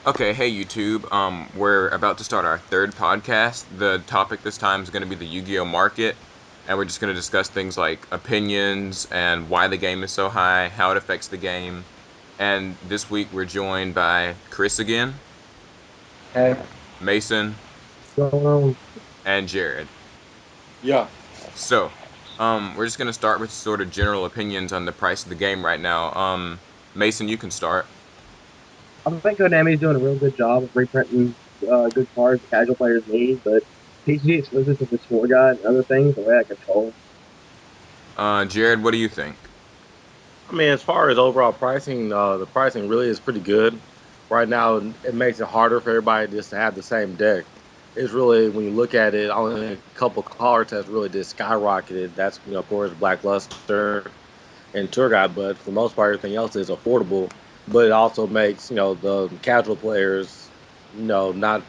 Okay, hey YouTube. We're about to start our third podcast. The topic this time is going to be the Yu-Gi-Oh market, and we're just going to discuss things like opinions and why the game is so high, how it affects the game. And this week we're joined by Chris again, Hey, Mason, So, and Jared. yeah. So, we're just going to start with sort of general opinions on the price of the game right now. Mason, you can start. I think Konami's doing a real good job of reprinting good cards that casual players need, but TCG exclusives of the tour guide and other things are way out of control. Jared, what do you think? I mean, as far as overall pricing, the pricing really is pretty good. Right now, it makes it harder for everybody just to have the same deck. It's really, when you look at it, only a couple cards has really just skyrocketed. That's, of course, Blackluster and Tour Guide, but for the most part, everything else is affordable. But it also makes, the casual players, not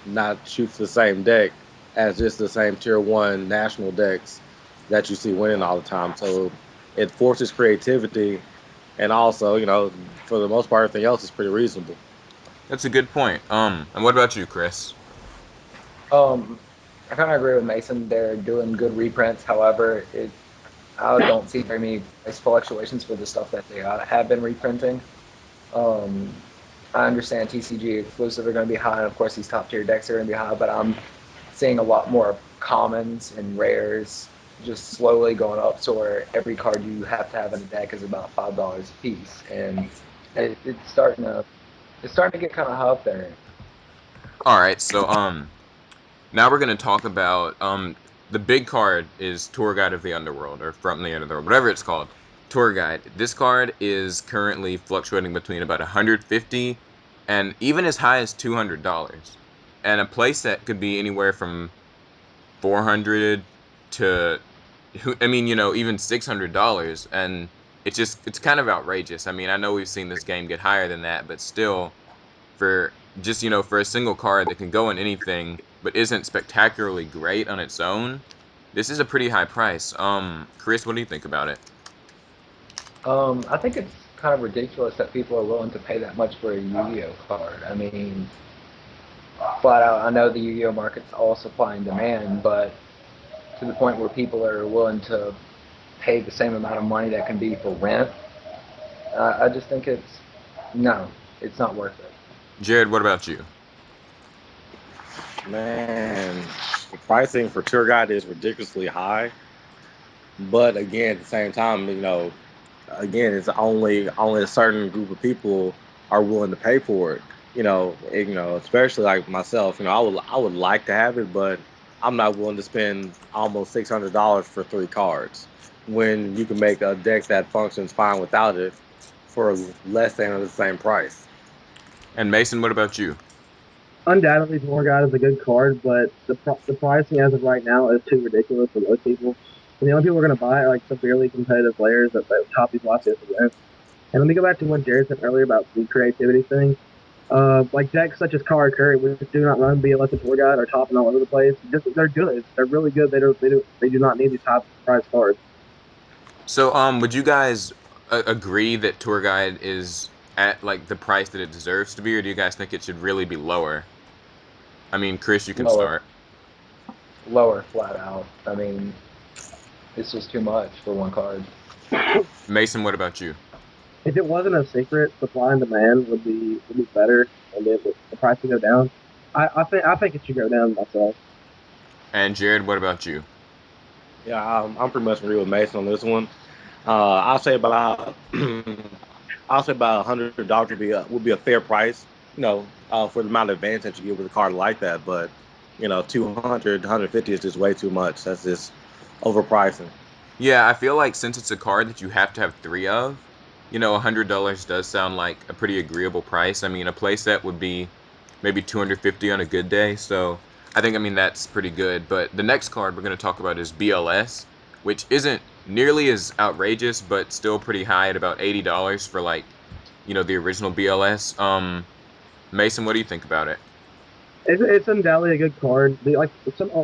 shoot for the same deck as just the same tier one national decks that you see winning all the time. So it forces creativity, and also, for the most part, everything else is pretty reasonable. That's a good point. And what about you, Chris? Um, I kind of agree with Mason. They're doing good reprints. However, I don't see very many price fluctuations for the stuff that they have been reprinting. Um, I understand TCG exclusive are going to be high, and of course these top tier decks are going to be high. But I'm seeing a lot more commons and rares just slowly going up. So where every card you have to have in a deck is about $5 a piece, and it's starting to get kind of high up there. All right, so now we're gonna talk about the big card is Tour Guide of the Underworld or From the Underworld, whatever it's called. Tour Guide. This card is currently fluctuating between about 150 and even as high as $200. And a playset could be anywhere from 400 to I mean, even $600, and it's kind of outrageous. I mean, I know we've seen this game get higher than that, but still for just for a single card that can go in anything but isn't spectacularly great on its own, this is a pretty high price. Chris, what do you think about it? I think it's kind of ridiculous that people are willing to pay that much for a Yu-Gi-Oh card. I mean, flat out, I know the Yu-Gi-Oh market's all supply and demand, but to the point where people are willing to pay the same amount of money that can be for rent, I just think no, it's not worth it. Jared, what about you? Man, the pricing for tour guide is ridiculously high. But again, at the same time, again, it's only a certain group of people are willing to pay for it. Especially like myself. I would like to have it, but I'm not willing to spend almost $600 for three cards when you can make a deck that functions fine without it for less than the same price. And Mason, what about you? Undoubtedly, tour guide is a good card, but the pricing as of right now is too ridiculous for most people. And the only people who are going to buy are like severely competitive players that top these lots of events. And let me go back to what Jared said earlier about the creativity thing. Like decks such as Kara Curry, which do not run BLS and tour guide, are topping all over the place. They're good. They're really good. They do not need these top price cards. So, would you guys agree that Tour Guide is at like the price that it deserves to be, or do you guys think it should really be lower? I mean, Chris, you can Lower, start. lower, flat out. I mean, it's just too much for one card. Mason, what about you? If it wasn't a secret, supply and demand would be better, and the price would go down. I think it should go down myself. And Jared, what about you? Yeah, I'm pretty much agree with Mason on this one. I'll say about I'll say about $100 would be a fair price, for the amount of advance that you get with a card like that. But 200, 150 is just way too much. That's just overpricing. Yeah, I feel like since it's a card that you have to have three of, $100 does sound like a pretty agreeable price. I mean, a playset would be maybe 250 on a good day, so I mean, that's pretty good. But the next card we're going to talk about is BLS, which isn't nearly as outrageous, but still pretty high at about $80 for like, the original BLS. Mason, what do you think about it? It's undoubtedly a good card. A lot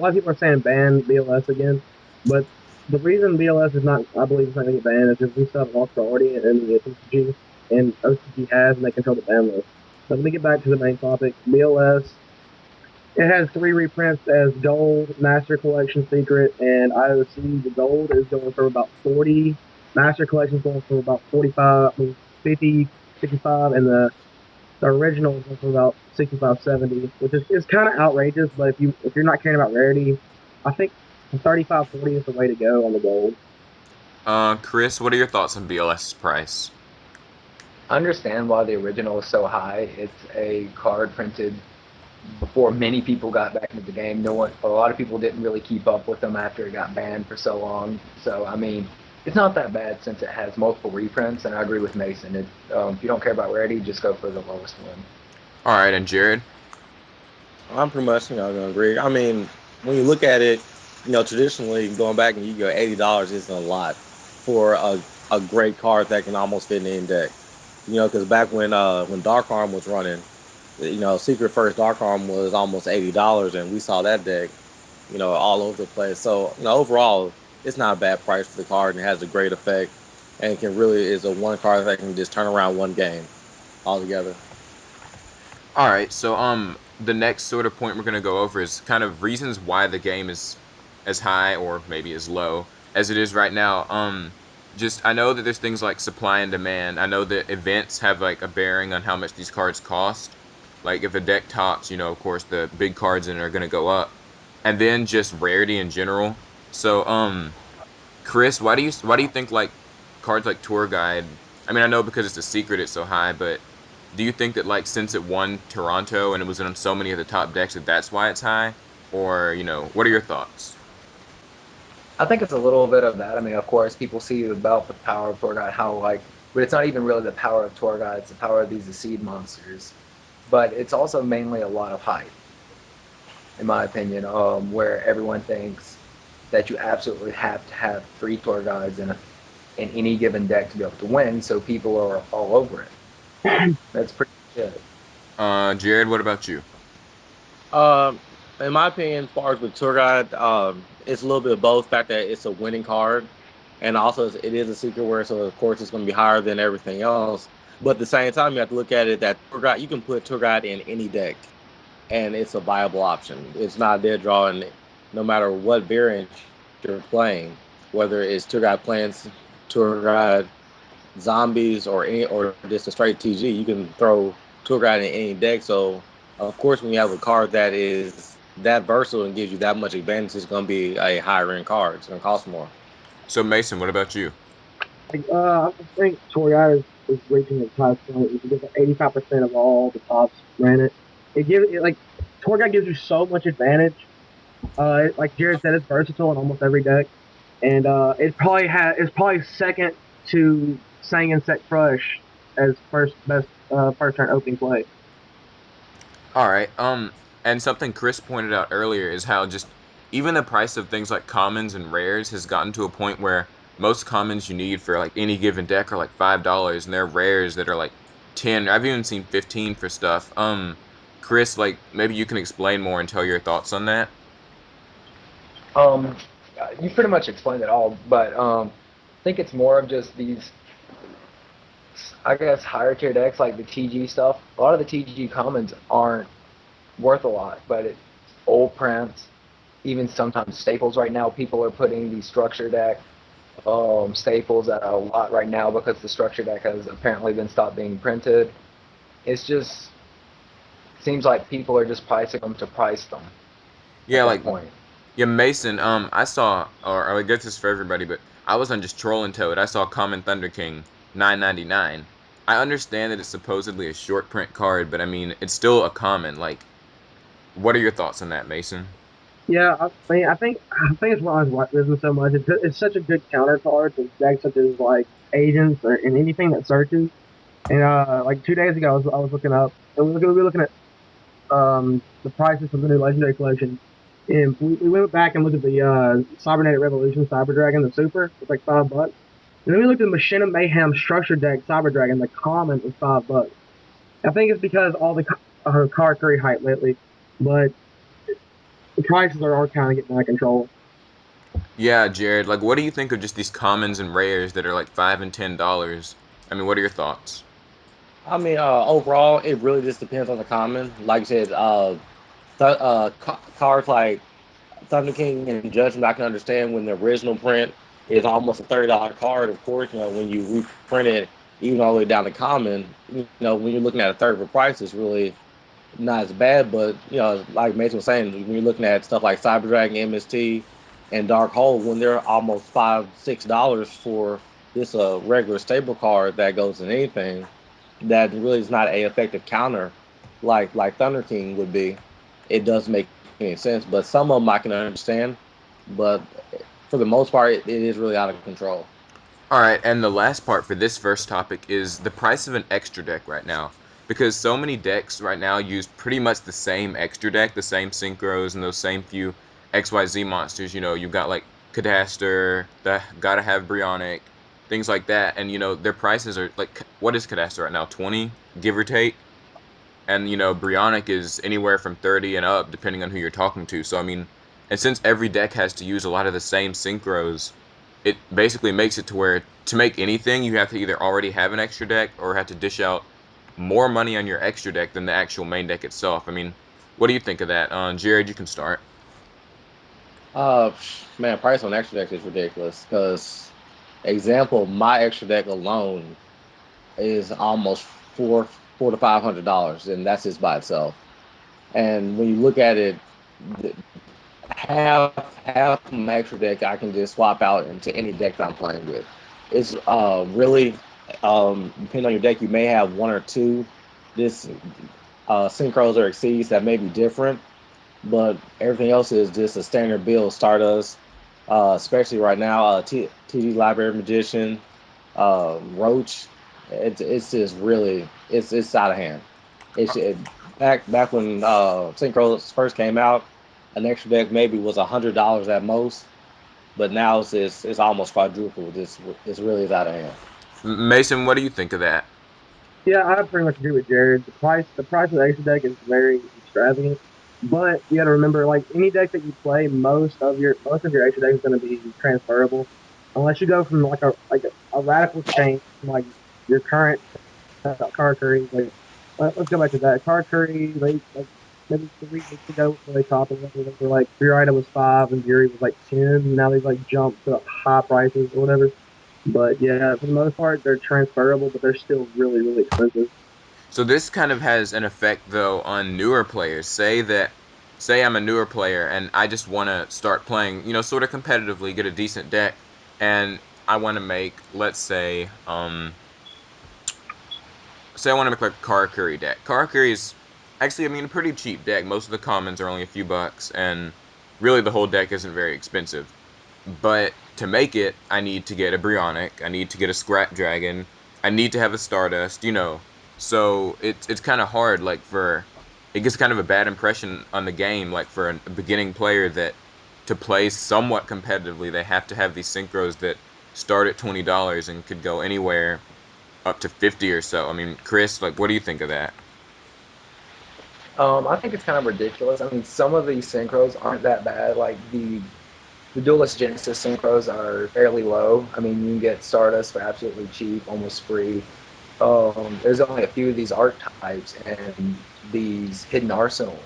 of people are saying ban BLS again, but the reason BLS is not, I believe, it's not going to get banned is because we still have lost priority in the OCG, and OCG has and they control the ban list. But let me get back to the main topic. BLS. It has 3 reprints as Gold, Master Collection Secret, and IOC. The Gold is going for about 40. Master Collection is going for about 45, 50, 55, and the original is going for about 65, 70, which is kind of outrageous. But if you're not caring about rarity, I think 35, 40 is the way to go on the Gold. Chris, what are your thoughts on BLS's price? I understand why the original is so high. It's a card printed before many people got back into the game. A lot of people didn't really keep up with them after it got banned for so long. So I mean, it's not that bad since it has multiple reprints. And I agree with Mason. If you don't care about rarity, just go for the lowest one. All right, and Jared? I'm pretty much, gonna agree. I mean, when you look at it, traditionally going back and you go $80 isn't a lot for a great card that can almost fit in any deck. Because back when Dark Arm was running, Secret First Dark Arm was almost $80, and we saw that deck, all over the place. So, overall, it's not a bad price for the card, and it has a great effect, and is a one card that can just turn around one game altogether. All right, so the next sort of point we're going to go over is kind of reasons why the game is as high or maybe as low as it is right now. Just I know that there's things like supply and demand. I know that events have like a bearing on how much these cards cost. Like if a deck tops, of course the big cards in it are going to go up. And then just rarity in general. So Chris, why do you think like cards like Tour Guide? I mean, I know because it's a secret it's so high, but do you think that like since it won Toronto and it was in so many of the top decks that's why it's high? Or, what are your thoughts? I think it's a little bit of that. I mean, of course, people see about the power of Tour Guide, but it's not even really the power of Tour Guide. It's the power of these Seed monsters. But it's also mainly a lot of hype, in my opinion, where everyone thinks that you absolutely have to have 3 Tour Guides in any given deck to be able to win. So people are all over it. That's pretty much it. Jared, what about you? Um, in my opinion, as far as with Tour Guide, it's a little bit of both. The fact that it's a winning card, and also it is a secret word, so of course it's going to be higher than everything else. But at the same time, you have to look at it that Tour Guide, you can put Tour Guide in any deck, and it's a viable option. It's not a dead draw, and no matter what variant you're playing, whether it's Tour Guide Plants, Tour Guide Zombies, or just a straight TG, you can throw Tour Guide in any deck. So of course, when you have a card that is that versatile and gives you that much advantage, it's going to be a higher end card. It's going to cost more. So Mason, what about you? I think Torii is reaching its highest point because 85% of all the tops ran it. Like Torii gives you so much advantage. Like Jared said, it's versatile in almost every deck, and it's probably second to Sang and Set Crush as first best first turn opening play. All right. And something Chris pointed out earlier is how just even the price of things like commons and rares has gotten to a point where most commons you need for like any given deck are like $5, and there are rares that are like 10. I've even seen 15 for stuff. Chris, like maybe you can explain more and tell your thoughts on that. Um, you pretty much explained it all, but I think it's more of just these, I guess, higher tier decks like the TG stuff. A lot of the TG commons aren't worth a lot, but it's old prints, even sometimes staples. Right now, people are putting the structure deck staples at a lot right now because the structure deck has apparently been stopped being printed. It's just seems like people are just pricing them to price them Yeah, at like that point. yeah, Mason. I saw, or I guess this is for everybody, but I was on just trolling Toad. I saw Common Thunder King 9.99. I understand that it's supposedly a short print card, but I mean it's still a common. Like, what are your thoughts on that, Mason? Yeah, I think it's why I was Risen so much. It's such a good counter card to decks such as like agents or and anything that searches. And like 2 days ago, I was looking up and we were looking at the prices for the new Legendary Collection. And we went back and looked at the Cybernetic Revolution Cyber Dragon, the Super. It's like $5. And then we looked at the Machina Mayhem Structure Deck Cyber Dragon. The common is $5. I think it's because all the cards very hype lately, but the prices are kind of getting out of control. Yeah, Jared. Like, what do you think of just these commons and rares that are like $5 and $10? I mean, what are your thoughts? I mean, overall, it really just depends on the common. Like you said, cards like Thunder King and Judgment, I can understand when the original print is almost a $30 card. Of course, when you reprint it, even all the way down to common, when you're looking at a third of the price, it's really not as bad. But like Mason was saying, when you're looking at stuff like Cyber Dragon, MST, and Dark Hole, when they're almost $5-6 for this regular stable card that goes in anything, that really is not a effective counter like Thunder King would be. It doesn't make any sense. But some of them I can understand. But for the most part, it is really out of control. All right, and the last part for this first topic is the price of an extra deck right now. Because so many decks right now use pretty much the same extra deck, the same synchros, and those same few XYZ monsters. You've got like Cadastor, the gotta have Brionic, things like that. And their prices are like, what is Cadastor right now? 20, give or take? And Brionic is anywhere from 30 and up, depending on who you're talking to. So I mean, and since every deck has to use a lot of the same synchros, it basically makes it to where to make anything, you have to either already have an extra deck or have to dish out more money on your extra deck than the actual main deck itself. I mean, what do you think of that? Jared, you can start. Uh, Man, price on extra deck is ridiculous. Because, example, my extra deck alone is almost four to $500, and that's just by itself. And when you look at it, half half my extra deck I can just swap out into any deck that I'm playing with. It's really depending on your deck, you may have one or two this synchros or exceeds that may be different, but everything else is just a standard build. Stardust, especially right now, TD Library Magician, Roach. It's just really it's out of hand. It back when synchros first came out, an extra deck maybe was $100 at most, but now it's almost quadrupled. It's really is out of hand. Mason, what do you think of that? Yeah, I pretty much agree with Jared. The price of the extra deck is very extravagant, but you got to remember, like any deck that you play, most of your extra deck is going to be transferable, unless you go from like a radical change from like your current card curry. Like let's go back to that card curry. Like maybe 3 weeks ago when they top or whatever, they were like your item was 5 and Fury was like 10. Now they've like jumped to high prices or whatever. But yeah, for the most part, they're transferable, but they're still really, really expensive. So this kind of has an effect though on newer players. Say I'm a newer player and I just want to start playing, sort of competitively, get a decent deck, and I want to make, let's say I want to make like a Karakuri deck. Karakuri is actually, I mean, a pretty cheap deck. Most of the commons are only a few bucks, and really the whole deck isn't very expensive. But to make it, I need to get a Brionic, I need to get a Scrap Dragon, I need to have a Stardust. So it's kind of hard, like it gets kind of a bad impression on the game, like for a beginning player that to play somewhat competitively, they have to have these synchros that start at $20 and could go anywhere up to 50 or so. I mean, Chris, like, what do you think of that? I think it's kind of ridiculous. I mean, some of these synchros aren't that bad. Like the Duelist Genesis synchros are fairly low. I mean, you can get Stardust for absolutely cheap, almost free. There's only a few of these archetypes and these hidden arsenal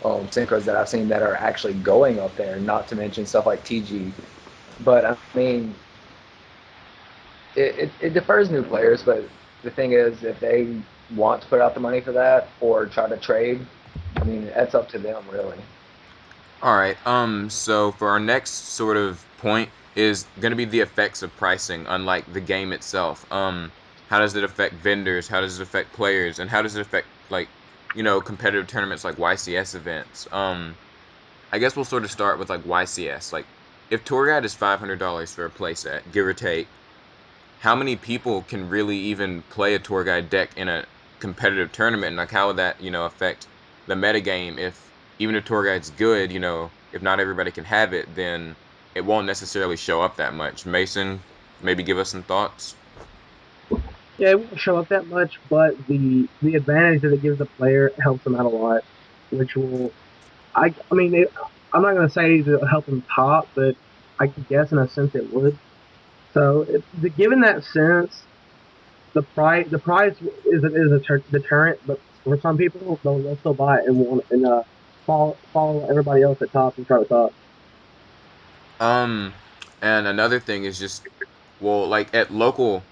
synchros that I've seen that are actually going up there. Not to mention stuff like TG. But I mean, it defers new players. But the thing is, if they want to put out the money for that or try to trade, I mean, that's up to them, really. All right. So for our next sort of point is going to be the effects of pricing, unlike the game itself. How does it affect vendors? How does it affect players? And how does it affect like, competitive tournaments like YCS events? I guess we'll sort of start with like YCS. Like, if tour guide is $500 for a playset, give or take, how many people can really even play a tour guide deck in a competitive tournament? And like, how would that, affect the metagame if even if tour guide's good, if not everybody can have it, then it won't necessarily show up that much. Mason, maybe give us some thoughts. Yeah, it won't show up that much, but the advantage that it gives the player helps them out a lot, which will I mean I'm not going to say it'll help them top, but I guess in a sense it would. So given that sense, the price is a deterrent, but for some people they'll still buy it and want and follow everybody else at top and try to top. Um, and another thing is just, well, like at locals,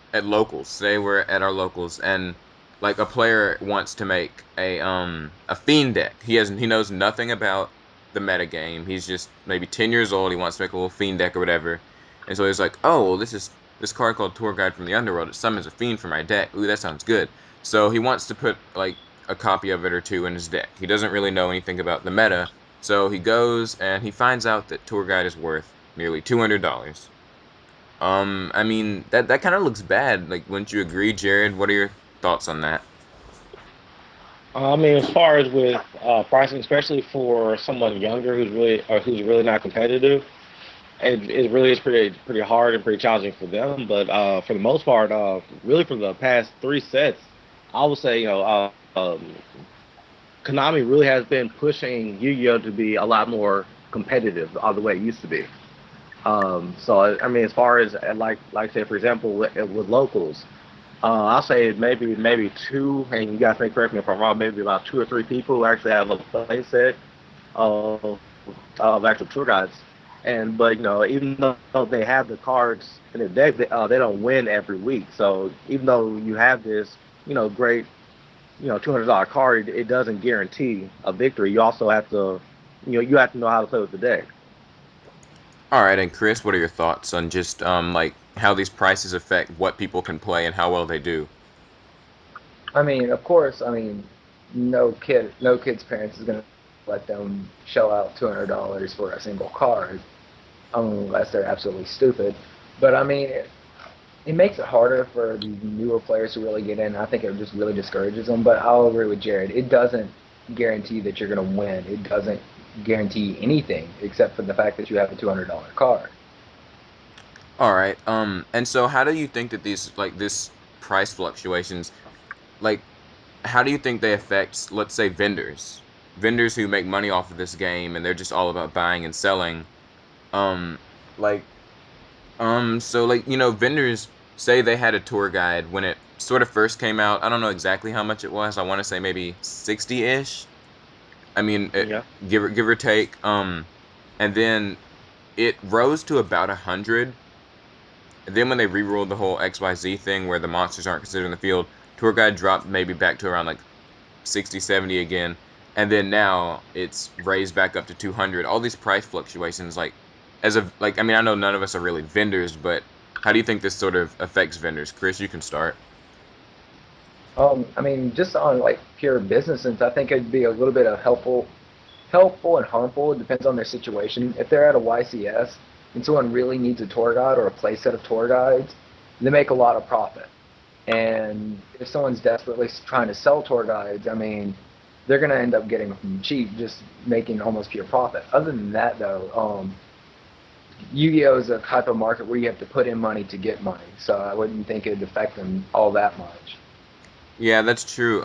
say we're at our locals, and like a player wants to make a fiend deck. He knows nothing about the meta game. He's just maybe 10 years old. He wants to make a little fiend deck or whatever, and so he's like, oh, well, this is this card called Tour Guide from the Underworld. It summons a fiend for my deck. Ooh, that sounds good. So he wants to put like a copy of it or two in his deck. He doesn't really know anything about the meta, so he goes and he finds out that Tour Guide is worth nearly $200. I mean that kind of looks bad. Like, wouldn't you agree, Jared? What are your thoughts on that? I mean, as far as with pricing, especially for someone younger who's really not competitive, it really is pretty hard and pretty challenging for them. But for the most part, really for the past three sets, I would say Konami really has been pushing Yu-Gi-Oh to be a lot more competitive the way it used to be. So I mean, as far as like say for example with locals, I'll say maybe two, and you guys may correct me if I'm wrong. Maybe about two or three people who actually have a play set of actual tour guides. And but even though they have the cards in the deck, they don't win every week. So even though you have this great $200 card, it doesn't guarantee a victory. You also have to you have to know how to play with the deck. All right, and Chris, what are your thoughts on just like how these prices affect what people can play and how well they do? I mean, of course, I mean, no kid's parents is gonna let them shell out $200 for a single card, unless they're absolutely stupid. But I mean, it makes it harder for the newer players to really get in. I think it just really discourages them. But I'll agree with Jared. It doesn't guarantee that you're going to win. It doesn't guarantee anything except for the fact that you have a $200 card. All right, and so how do you think that these like this price fluctuations, like how do you think they affect, let's say, vendors who make money off of this game and they're just all about buying and selling? Um, like so like, vendors say they had a tour guide when it sort of first came out. I don't know exactly how much it was. I want to say maybe 60-ish. I mean, Yeah. give or take. And then it rose to about 100. And then when they reruled the whole XYZ thing where the monsters aren't considered in the field, tour guide dropped maybe back to around like 60, 70 again. And then now it's raised back up to 200. All these price fluctuations, like, I mean, I know none of us are really vendors, but how do you think this sort of affects vendors? Chris, you can start. I mean, just on like pure business sense, I think it'd be a little bit of helpful and harmful. It depends on their situation. If they're at a YCS and someone really needs a tour guide or a play set of tour guides, they make a lot of profit. And if someone's desperately trying to sell tour guides, I mean, they're going to end up getting them cheap, just making almost pure profit. Other than that, though, Yu-Gi-Oh is a type of market where you have to put in money to get money, so I wouldn't think it'd affect them all that much. Yeah, that's true.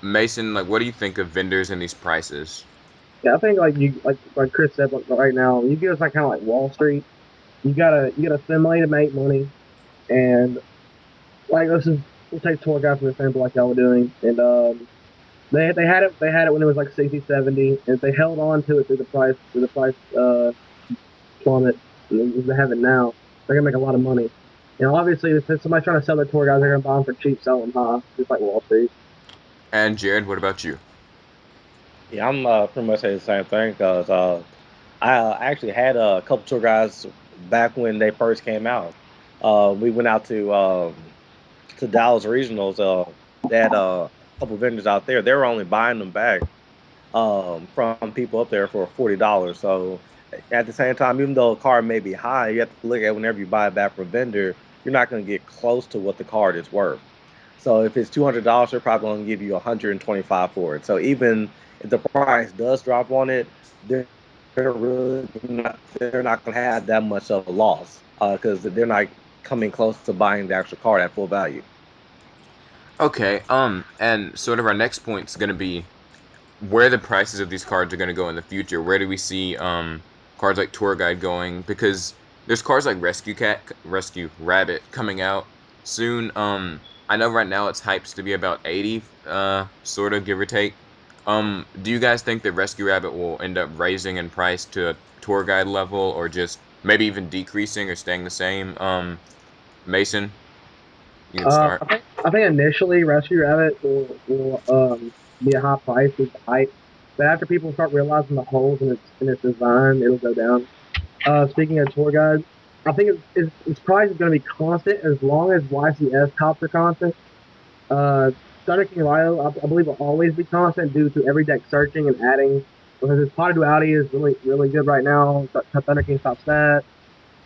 Mason, like, what do you think of vendors and these prices? Yeah, I think like Chris said, like right now, you get like kind of like Wall Street. You gotta assimilate to make money, and like we'll take tour guide for example, like y'all were doing, and they had it when it was like 60, 70, and if they held on to it through the price plummet as they have it now, they're gonna make a lot of money. Obviously, if somebody's trying to sell their tour guides, they're gonna buy them for cheap, sell them high, just like Wall Street. And Jared, what about you? Yeah, I'm pretty much saying the same thing because I actually had a couple tour guides back when they first came out. We went out to Dallas Regionals. They had a couple vendors out there. They were only buying them back from people up there for $40. So at the same time, even though a card may be high, you have to look at whenever you buy it back from a vendor, you're not going to get close to what the card is worth. So if it's $200, they're probably going to give you 125 for it. So even if the price does drop on it, they're they're not going to have that much of a loss because they're not coming close to buying the actual card at full value. Okay, and sort of our next point is going to be where the prices of these cards are going to go in the future. Where do we see cards like Tour Guide going? Because there's cards like Rescue Cat, Rescue Rabbit coming out, soon. I know right now it's hyped to be about 80, sort of give or take. Do you guys think that Rescue Rabbit will end up raising in price to a tour guide level, or just maybe even decreasing or staying the same? Mason, you can start. I think initially Rescue Rabbit will be a high price due to hype, but after people start realizing the holes in its design, it'll go down. Speaking of tour guides, I think its price is going to be constant as long as YCS tops are constant. Uh, Thunder King Rilo, I believe, will always be constant due to every deck searching and adding because its potted duality is really good right now. Thunder King stops that.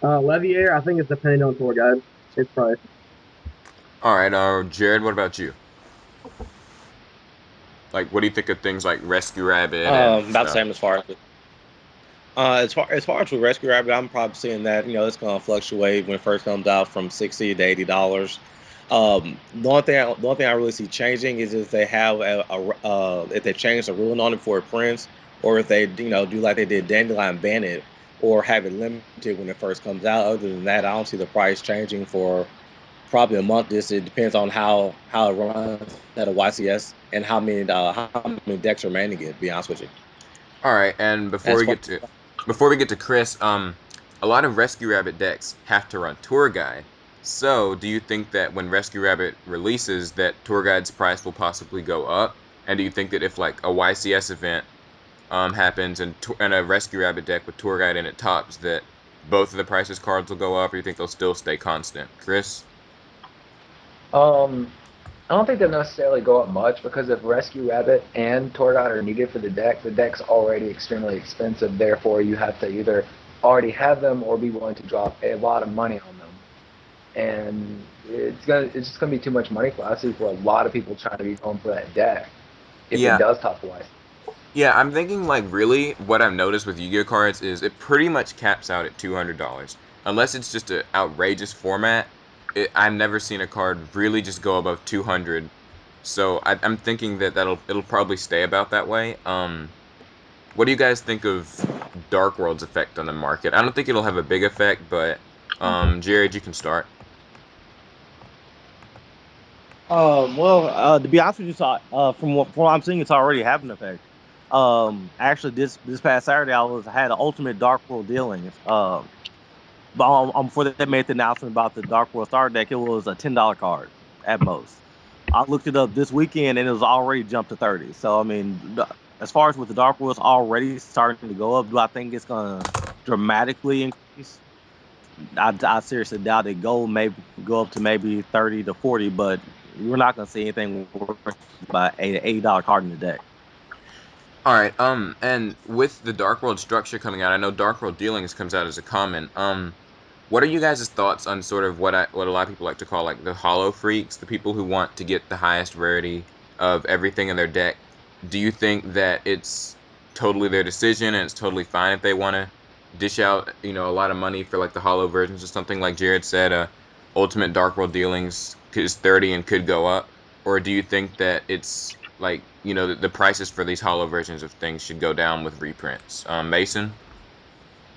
Leviair, I think it's depending on tour guide. Its price. All right, Jared, what about you? Like, what do you think of things like Rescue Rabbit and About the stuff? same as far as with Rescue Rabbit, I'm probably seeing that it's going to fluctuate when it first comes out from $60 to $80. The only thing I really see changing is if they have if they change the ruling on it for it prints, or if they do like they did Dandelion ban it, or have it limited when it first comes out. Other than that, I don't see the price changing for probably a month. It depends on how it runs at a YCS and how many decks are manning it. To be honest with you. All right, and As far before we get to Chris, a lot of Rescue Rabbit decks have to run Tour Guide. So, do you think that when Rescue Rabbit releases, that Tour Guide's price will possibly go up? And do you think that if like a YCS event happens and a Rescue Rabbit deck with Tour Guide in it tops, that both of the prices cards will go up, or you think they'll still stay constant? Chris? Um, I don't think they'll necessarily go up much because if Rescue Rabbit and Torgot are needed for the deck's already extremely expensive. Therefore, you have to either already have them or be willing to drop a lot of money on them. And it's just gonna be too much money for us for a lot of people trying to be going for that deck if it Yeah, does top twice. yeah, I'm thinking like really what I've noticed with Yu-Gi-Oh cards is it pretty much caps out at $200. Unless it's just an outrageous format, I've never seen a card really just go above 200. So I'm thinking that it'll probably stay about that way. What do you guys think of Dark World's effect on the market? I don't think it'll have a big effect, but Jared, you can start. To be honest with you, from what I'm seeing, it's already having an effect. Actually, this past Saturday, I had an Ultimate Dark World dealing. Before they made the announcement about the Dark World Star deck, it was a $10 card at most. I looked it up this weekend, and it was already jumped to 30. So I mean, as far as with the Dark World, it's already starting to go up. Do I think it's gonna dramatically increase? I seriously doubt it. Gold may go up to maybe 30 to 40, but we're not going to see anything worth by $80 card in the deck. All right. And with the Dark World structure coming out, I know Dark World Dealings comes out as a common. What are you guys' thoughts on sort of what a lot of people like to call like the hollow freaks, the people who want to get the highest rarity of everything in their deck? Do you think that it's totally their decision and it's totally fine if they want to dish out, a lot of money for like the hollow versions or something like Jared said, Ultimate Dark World Dealings is 30 and could go up? Or do you think that it's like, the prices for these hollow versions of things should go down with reprints? Mason?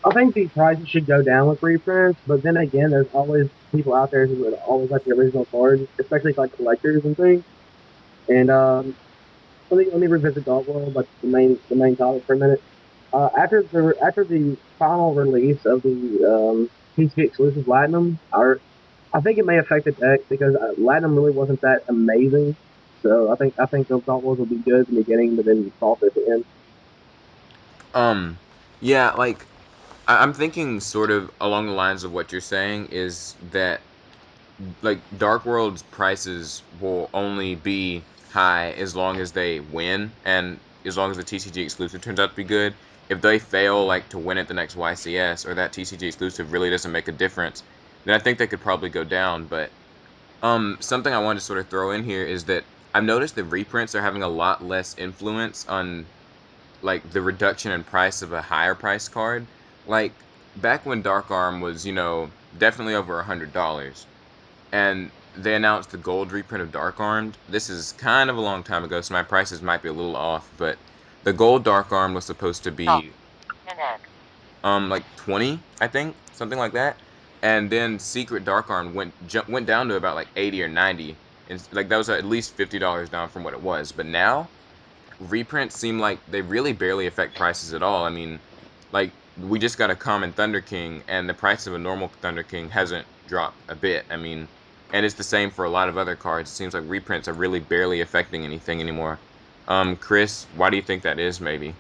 I think the prices should go down with reprints, but then again, there's always people out there who would always like the original cards, especially like collectors and things. And let me revisit Dog World, like the main topic for a minute. After the final release of the PC exclusive Platinum, I think it may affect the deck because Platinum really wasn't that amazing. So I think those Dog Worlds will be good in the beginning, but then falter at the end. Um, yeah, like I'm thinking sort of along the lines of what you're saying is that like Dark World's prices will only be high as long as they win and as long as the TCG exclusive turns out to be good. If they fail like to win at the next YCS or that TCG exclusive really doesn't make a difference, then I think they could probably go down. But something I wanted to sort of throw in here is that I've noticed that reprints are having a lot less influence on like the reduction in price of a higher price card. Like back when Dark Arm was, definitely over $100, and they announced the gold reprint of Dark Armed. This is kind of a long time ago, so my prices might be a little off, but the gold Dark Arm was supposed to be like 20, I think, something like that. and then Secret Dark Arm went down to about like 80 or 90, and like that was at least $50 down from what it was. But now reprints seem like they really barely affect prices at all. I mean, like we just got a common Thunder King, and the price of a normal Thunder King hasn't dropped a bit. I mean, and it's the same for a lot of other cards. It seems like reprints are really barely affecting anything anymore. Chris, why do you think that is? Maybe.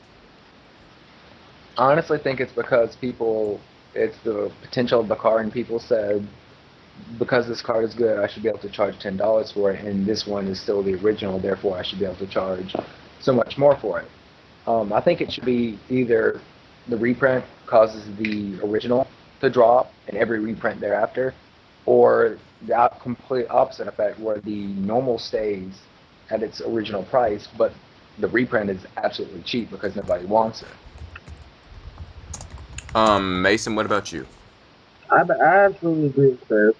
I honestly think it's because it's the potential of the card, and people said, because this card is good, I should be able to charge $10 for it, and this one is still the original, therefore I should be able to charge so much more for it. I think it should be either the reprint causes the original to drop and every reprint thereafter, or the complete opposite effect where the normal stays at its original price, but the reprint is absolutely cheap because nobody wants it. Mason, what about you? I absolutely agree with Chris.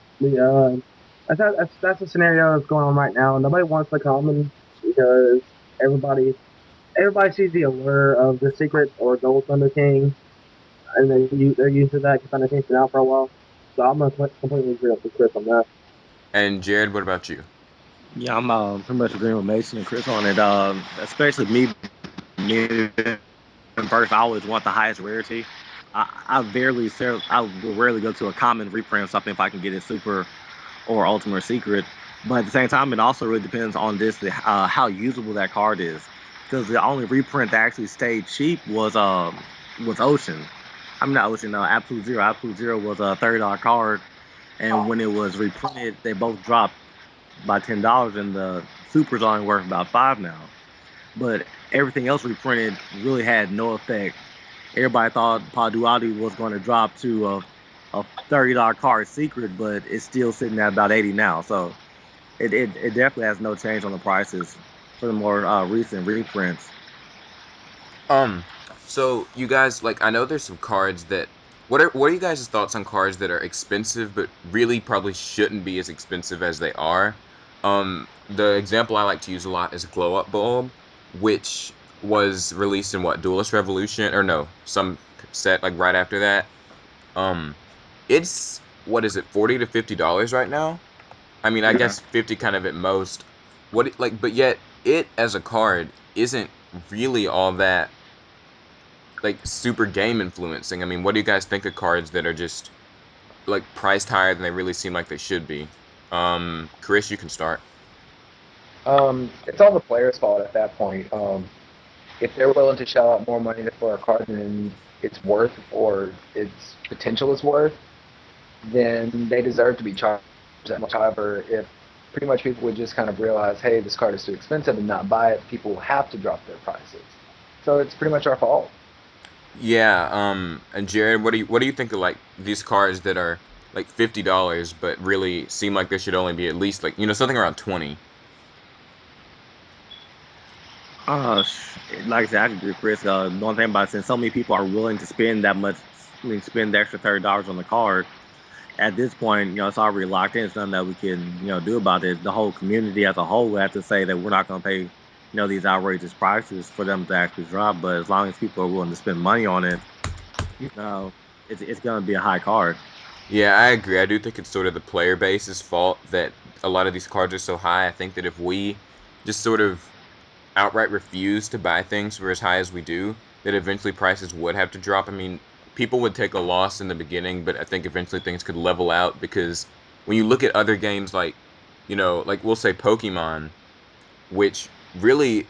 That's a scenario that's going on right now. Nobody wants the common because everybody everybody sees the allure of the secret or gold Thunder King, and they're used to that because Thunder King's been out for a while. So I'm gonna completely agree with Chris on that. And Jared, what about you? Yeah, I'm pretty much agreeing with Mason and Chris on it. Especially me first. I always want the highest rarity. I will rarely go to a common reprint or something if I can get it super or ultimate or secret. But at the same time, it also really depends on how usable that card is. Because the only reprint that actually stayed cheap was Ocean. I'm not Ocean. Absolute Zero. Absolute Zero was a $30 card, and when it was reprinted, they both dropped by $10, and the Super's only worth about $5 now. But everything else reprinted really had no effect. Everybody thought Paduati was going to drop to a $30 card secret, but it's still sitting at about 80 now. So it definitely has no change on the prices for the more recent reprints. So you guys, like, I know there's some cards that, what are you guys' thoughts on cards that are expensive but really probably shouldn't be as expensive as they are? The example I like to use a lot is Glow Up Bulb, which was released in what, Duelist Revolution, or no, some set like right after that. Um, it's, what is it, $40 to $50 right now? I mean, I Yeah. guess 50 kind of at most. Like, but yet it as a card isn't really all that like super game influencing. I mean, what do you guys think of cards that are just like priced higher than they really seem like they should be? Chris, you can start. It's all the player's fault at that point. If they're willing to shell out more money for a card than it's worth or its potential is worth, then they deserve to be charged that much. However, if pretty much people would just kind of realize, hey, this card is too expensive and not buy it, people will have to drop their prices. So it's pretty much our fault. Yeah. And Jared, what do you think of like these cards that are like $50 but really seem like they should only be at least like something around 20? Uh, like I said, I agree with Chris. The one thing about it, since so many people are willing to spend that much, spend the extra $30 on the card, at this point, it's already locked in. It's nothing that we can, do about it. The whole community as a whole would have to say that we're not going to pay, these outrageous prices for them to actually drop. But as long as people are willing to spend money on it, it's going to be a high card. Yeah, I agree. I do think it's sort of the player base's fault that a lot of these cards are so high. I think that if we just sort of outright refuse to buy things for as high as we do, that eventually prices would have to drop. I mean, people would take a loss in the beginning, but I think eventually things could level out because when you look at other games like we'll say Pokemon, which really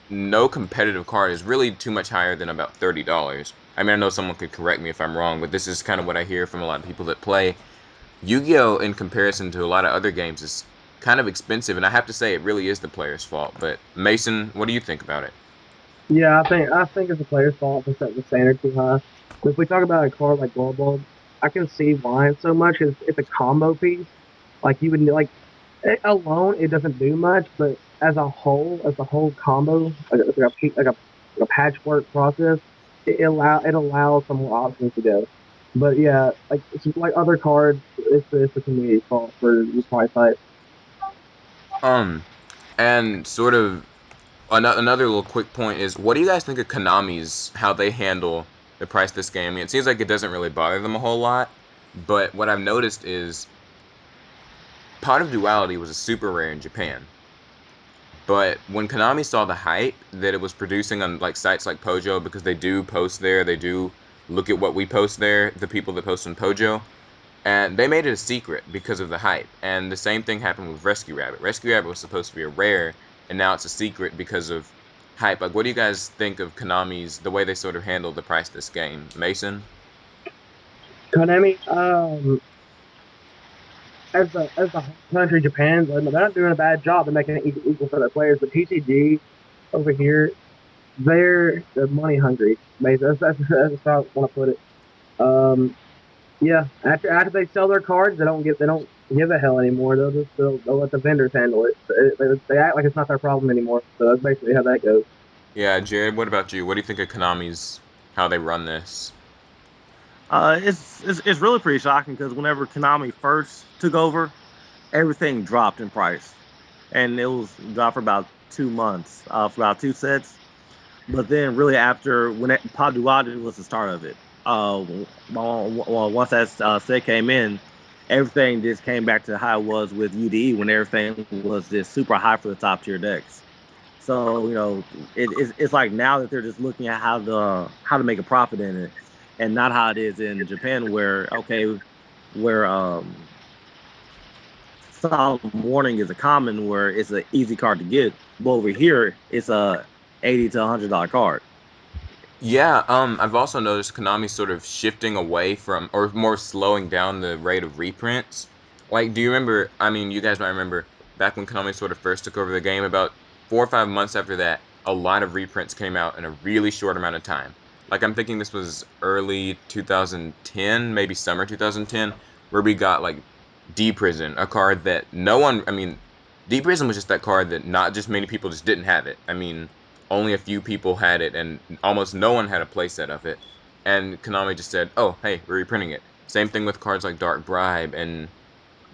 no competitive card is really too much higher than about $30. I mean, I know someone could correct me if I'm wrong, but this is kind of what I hear from a lot of people that play. Yu-Gi-Oh! In comparison to a lot of other games is kind of expensive, and I have to say it really is the player's fault. But Mason, what do you think about it? Yeah, I think it's the player's fault for setting the standard too high. But if we talk about a card like Glow Bulb, I can see why it's so much. It's a combo piece. Like you would like it alone, it doesn't do much, but as a whole combo, like a patchwork process, it allows some more options to go. But yeah, like it's like other cards, it's the community's fault for the price hike. Um, and sort of another little quick point is, what do you guys think of Konami's how they handle the price of this game? I mean, it seems like it doesn't really bother them a whole lot, But what I've noticed is Pot of Duality was a super rare in Japan. But when Konami saw the hype that it was producing on like sites like Pojo, because they do post there, they do look at what we post there, the people that post on Pojo, and they made it a secret because of the hype. And the same thing happened with Rescue Rabbit. Rescue Rabbit was supposed to be a rare, and now it's a secret because of hype. Like, what do you guys think of Konami's, the way they sort of handled the price of this game? Mason? Konami, as the home country Japan, they're not doing a bad job. They're making it equal for their players. But TCG over here, they're money hungry. That's how I want to put it. Yeah, after they sell their cards, they don't give a hell anymore. They'll let the vendors handle it. They act like it's not their problem anymore. So that's basically how that goes. Yeah, Jared, what about you? What do you think of Konami's, how they run this? It's really pretty shocking because whenever Konami first took over, everything dropped in price, and it was dropped for about 2 months, for about 2 sets. But then, really, after when Paduati was the start of it, once that set came in, everything just came back to how it was with UDE when everything was just super high for the top tier decks. So it's like now that they're just looking at how to make a profit in it, and not how it is in Japan where Solemn Warning is a common where it's an easy card to get, but over here it's a $80 to $100 card. Yeah, I've also noticed Konami sort of shifting away from, or more slowing down the rate of reprints. Like, do you remember, I mean, you guys might remember, back when Konami sort of first took over the game, about 4 or 5 months after that, a lot of reprints came out in a really short amount of time. Like, I'm thinking this was early 2010, maybe summer 2010, where we got, like, D-Prison, a card that no one, I mean, D-Prison was just that card that not just many people just didn't have it. I mean, only a few people had it, and almost no one had a playset of it. And Konami just said, "Oh, hey, we're reprinting it." Same thing with cards like Dark Bribe, and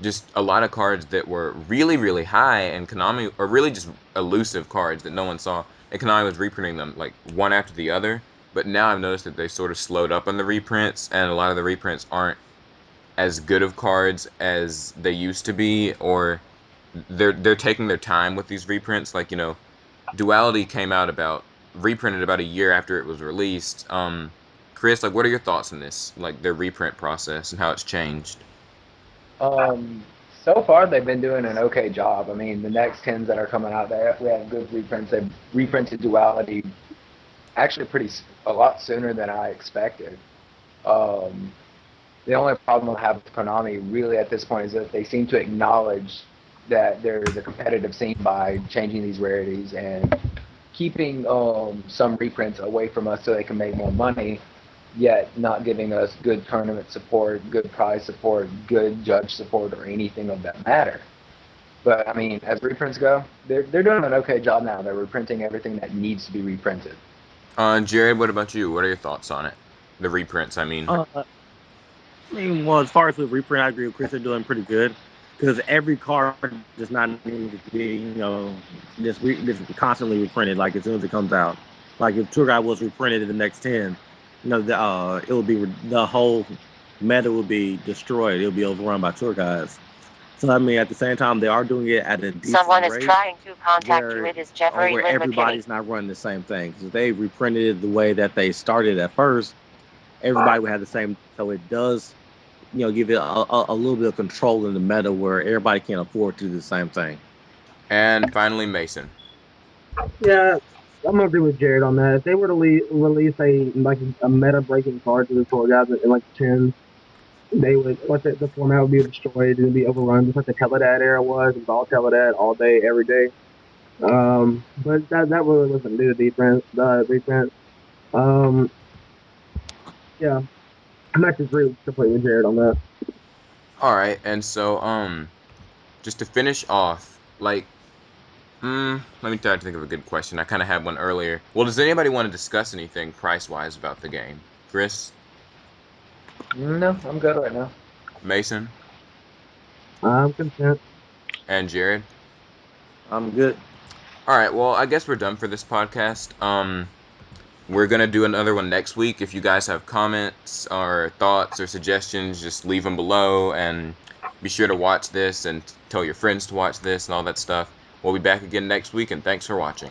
just a lot of cards that were really, really high, and Konami, or really just elusive cards that no one saw, and Konami was reprinting them like one after the other. But now I've noticed that they sort of slowed up on the reprints, and a lot of the reprints aren't as good of cards as they used to be, or they're taking their time with these reprints. Like, Duality came out reprinted about a year after it was released. Chris, like, what are your thoughts on this, like their reprint process and how it's changed? So far they've been doing an okay job. I mean, the next tens that are coming out, we have good reprints. They've reprinted Duality actually a lot sooner than I expected. Um, the only problem I have with Konami really at this point is that they seem to acknowledge that there's a competitive scene by changing these rarities and keeping some reprints away from us so they can make more money, yet not giving us good tournament support, good prize support, good judge support, or anything of that matter. But I mean, as reprints go, they're doing an okay job now. They're reprinting everything that needs to be reprinted. Jared, what about you? What are your thoughts on it? The reprints, I mean. Well, as far as with reprint, I agree with Chris. They're doing pretty good because every card does not need to be, just constantly reprinted. Like as soon as it comes out, like if Tour Guide was reprinted in the next 10, it would be the whole meta would be destroyed. It would be overrun by Tour Guides. So I mean, at the same time, they are doing it at a decent Someone is rate trying to contact you. where It is Jeffrey where Lynn McKinney. everybody's not running the same thing. Because if they reprinted it the way that they started at first, everybody would have the same. So it does, give it a little bit of control in the meta where everybody can't afford to do the same thing. And finally, Mason. Yeah, I'm gonna agree with Jared on that. If they were to release a meta breaking card to the tour guys in like the tens, they would the format would be destroyed and be overrun just like the Teledad era was. It was all Teledad all day, every day. But that really wasn't due to defense. Um, yeah, I'm not agree completely with Jared on that. All right, and so just to finish off, like, let me try to think of a good question. I kind of had one earlier. Well, does anybody want to discuss anything price-wise about the game? Chris? No, I'm good right now. Mason? I'm content. And Jared? I'm good. All right, well, I guess we're done for this podcast. We're going to do another one next week. If you guys have comments or thoughts or suggestions, just leave them below, and be sure to watch this and tell your friends to watch this and all that stuff. We'll be back again next week, and thanks for watching.